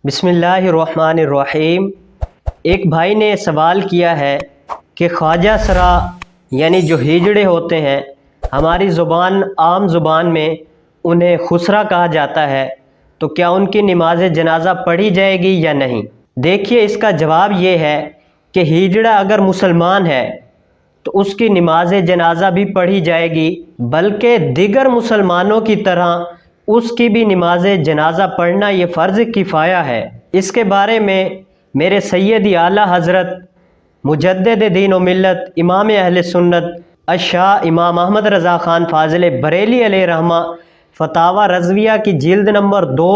بسم اللہ الرحمن الرحیم۔ ایک بھائی نے سوال کیا ہے کہ خواجہ سرا یعنی جو ہیجڑے ہوتے ہیں، ہماری زبان عام زبان میں انہیں خسرا کہا جاتا ہے، تو کیا ان کی نماز جنازہ پڑھی جائے گی یا نہیں؟ دیکھیے، اس کا جواب یہ ہے کہ ہیجڑا اگر مسلمان ہے تو اس کی نماز جنازہ بھی پڑھی جائے گی، بلکہ دیگر مسلمانوں کی طرح اس کی بھی نماز جنازہ پڑھنا یہ فرض کفایہ ہے۔ اس کے بارے میں میرے سیدی اعلیٰ حضرت مجدد دین و ملت امام اہل سنت الشاہ امام احمد رضا خان فاضل بریلی علیہ رحمہ فتاوی رضویہ کی جلد نمبر 2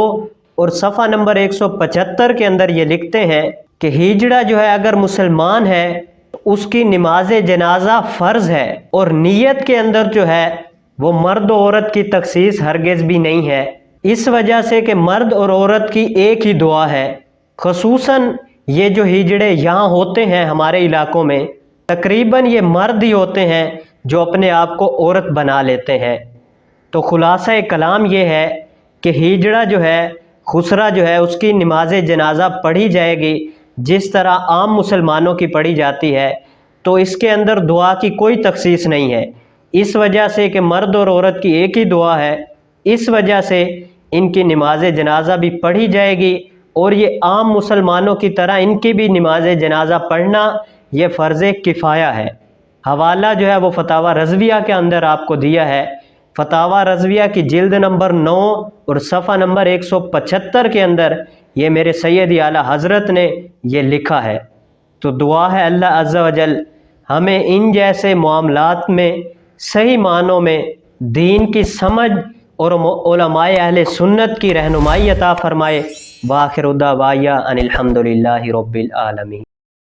اور صفحہ نمبر 175 کے اندر یہ لکھتے ہیں کہ ہیجڑا جو ہے اگر مسلمان ہے تو اس کی نماز جنازہ فرض ہے، اور نیت کے اندر جو ہے وہ مرد و عورت کی تخصیص ہرگز بھی نہیں ہے، اس وجہ سے کہ مرد اور عورت کی ایک ہی دعا ہے۔ خصوصاً یہ جو ہیجڑے یہاں ہوتے ہیں ہمارے علاقوں میں، تقریباً یہ مرد ہی ہوتے ہیں جو اپنے آپ کو عورت بنا لیتے ہیں۔ تو خلاصہ کلام یہ ہے کہ ہیجڑا جو ہے، خسرا جو ہے، اس کی نماز جنازہ پڑھی جائے گی جس طرح عام مسلمانوں کی پڑھی جاتی ہے، تو اس کے اندر دعا کی کوئی تخصیص نہیں ہے، اس وجہ سے کہ مرد اور عورت کی ایک ہی دعا ہے، اس وجہ سے ان کی نماز جنازہ بھی پڑھی جائے گی، اور یہ عام مسلمانوں کی طرح ان کی بھی نماز جنازہ پڑھنا یہ فرض کفایہ ہے۔ حوالہ جو ہے وہ فتاوی رضویہ کے اندر آپ کو دیا ہے، فتاوی رضویہ کی جلد نمبر 9 اور صفحہ نمبر 175 کے اندر یہ میرے سیدی اعلیٰ حضرت نے یہ لکھا ہے۔ تو دعا ہے اللہ عز و جل ہمیں ان جیسے معاملات میں صحیح معنوں میں دین کی سمجھ اور علماء اہل سنت کی رہنمائی عطا فرمائے۔ وآخر دعوانا ان الحمد للہ رب العالمین۔